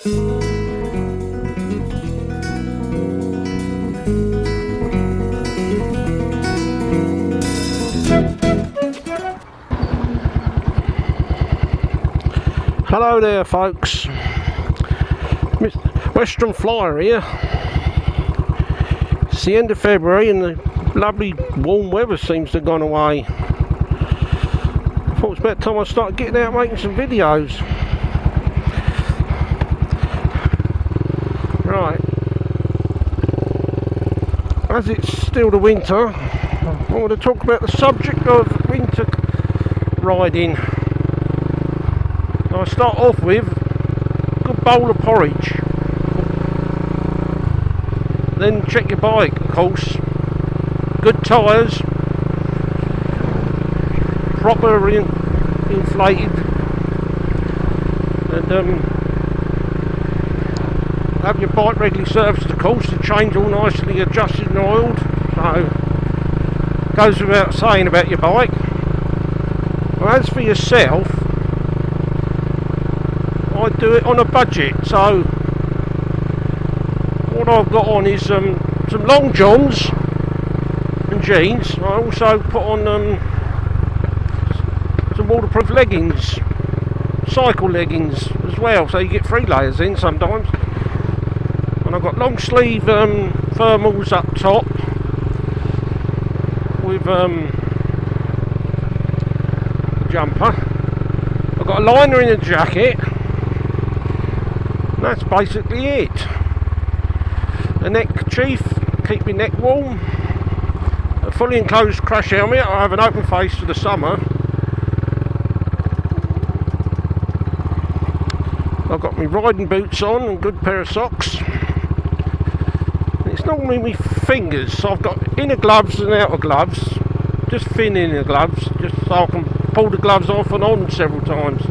Hello there folks, Westerham Flyer here. It's the end of February and the lovely warm weather seems to have gone away. I thought it was about time I started getting out making some videos. Right, as it's still the winter, I want to talk about the subject of winter riding. I start off with a good bowl of porridge, then check your bike, of course, good tyres, proper inflated, and have your bike regularly serviced, of course, the chain's all nicely adjusted and oiled, so goes without saying about your bike. Well, as for yourself, I do it on a budget, so what I've got on is some long johns and jeans. I also put on some waterproof leggings, cycle leggings as well, so you get 3 layers in sometimes. And I've got long sleeve thermals up top with jumper. I've got a liner in the jacket. That's basically it. A neckerchief, keep my neck warm. A fully enclosed crash helmet. I have an open face for the summer. I've got my riding boots on and a good pair of socks. It's normally my fingers, so I've got inner gloves and outer gloves. Just thin inner gloves, just so I can pull the gloves off and on several times.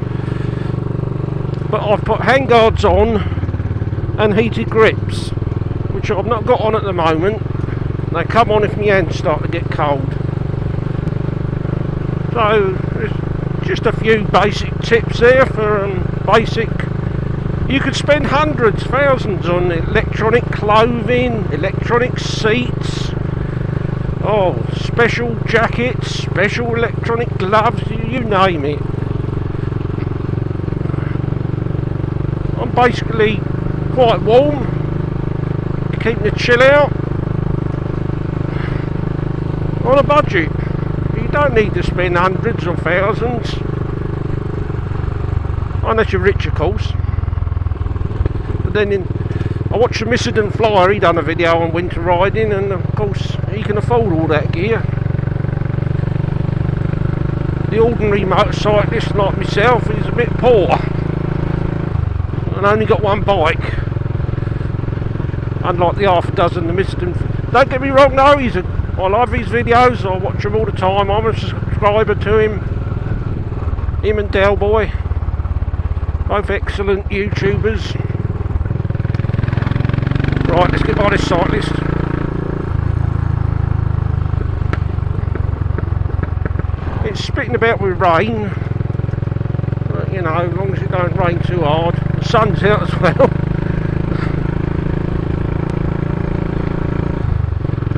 But I've put handguards on and heated grips, which I've not got on at the moment. They come on if my hands start to get cold. So just a few basic tips there for basic. You could spend hundreds, thousands on electronic clothing, electronic seats, special jackets, special electronic gloves, you name it. Basically quite warm, keeping the chill out on a budget. You don't need to spend hundreds or thousands unless you're rich, of course. But then I watched the Westerham Flyer, he done a video on winter riding, and of course he can afford all that gear. The ordinary motorcyclist like myself is a bit poor and only got one bike, unlike the half a dozen the Westerham. Don't get me wrong, no, I love his videos, I watch them all the time. I'm a subscriber to him and Del Boy, both excellent YouTubers. Right, let's get by this cyclist. It's spitting about with rain, but you know, as long as it don't rain too hard. The sun's out as well.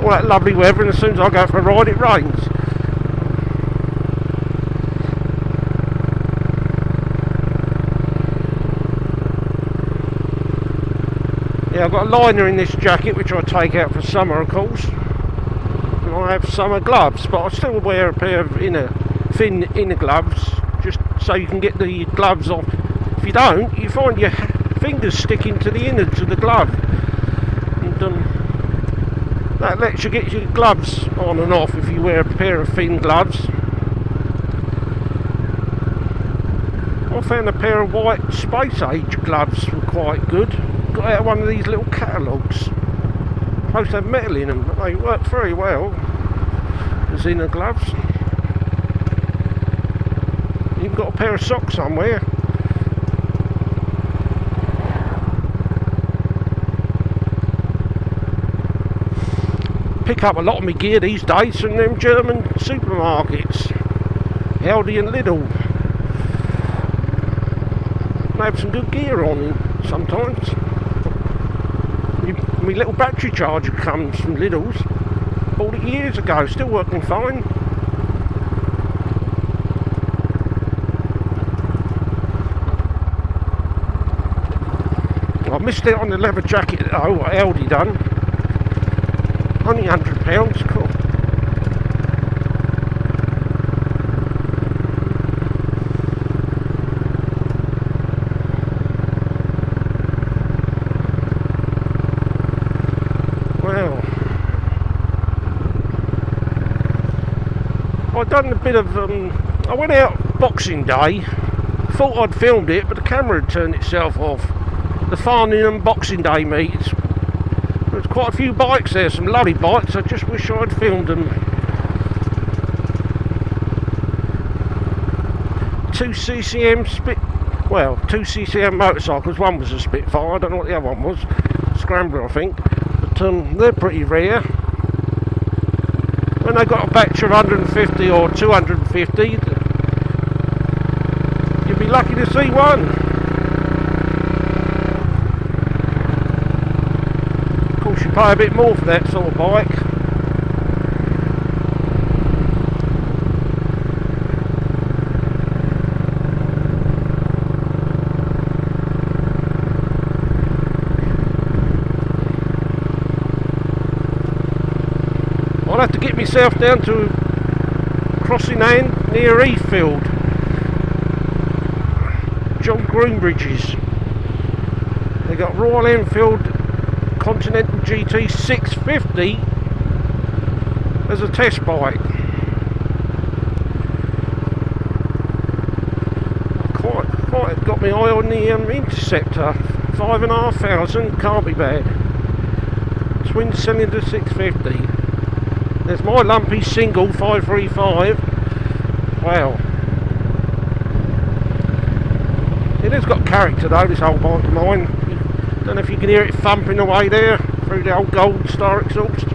All that lovely weather, and as soon as I go for a ride it rains. Yeah, I've got a liner in this jacket which I take out for summer, of course. And I have summer gloves, but I still wear a pair of thin inner gloves, just so you can get the gloves off. If you don't, you find your fingers sticking to the innards of the glove, and that lets you get your gloves on and off if you wear a pair of thin gloves. I found a pair of white space age gloves were quite good. Got out of one of these little catalogues. Supposed to have metal in them, but they work very well as inner gloves. You've got a pair of socks somewhere. Pick up a lot of my gear these days from them German supermarkets, Aldi and Lidl. can have some good gear on him sometimes. My little battery charger comes from Lidl's. Bought it years ago, still working fine. I missed out on the leather jacket that Aldi done. Only £100, cool. Well, I've done a bit of, I went out Boxing Day, thought I'd filmed it, but the camera had turned itself off. The Farnham Boxing Day meets. There's quite a few bikes there, some lovely bikes. I just wish I'd filmed them. 2 CCM two CCM motorcycles. One was a Spitfire, I don't know what the other one was. Scrambler, I think. But they're pretty rare. When they got a batch of 150 or 250, you'd be lucky to see one. You pay a bit more for that sort of bike. I'll have to get myself down to Crossing End near Eastfield. John Groombridge's. They got Royal Enfield Continental GT 650 as a test bike. Quite got my eye on the Interceptor 5,500, can't be bad. Twin cylinder 650. There's my lumpy single 535. Wow. It has got character though, this old bike of mine. Don't know if you can hear it thumping away there through the old gold star exhaust.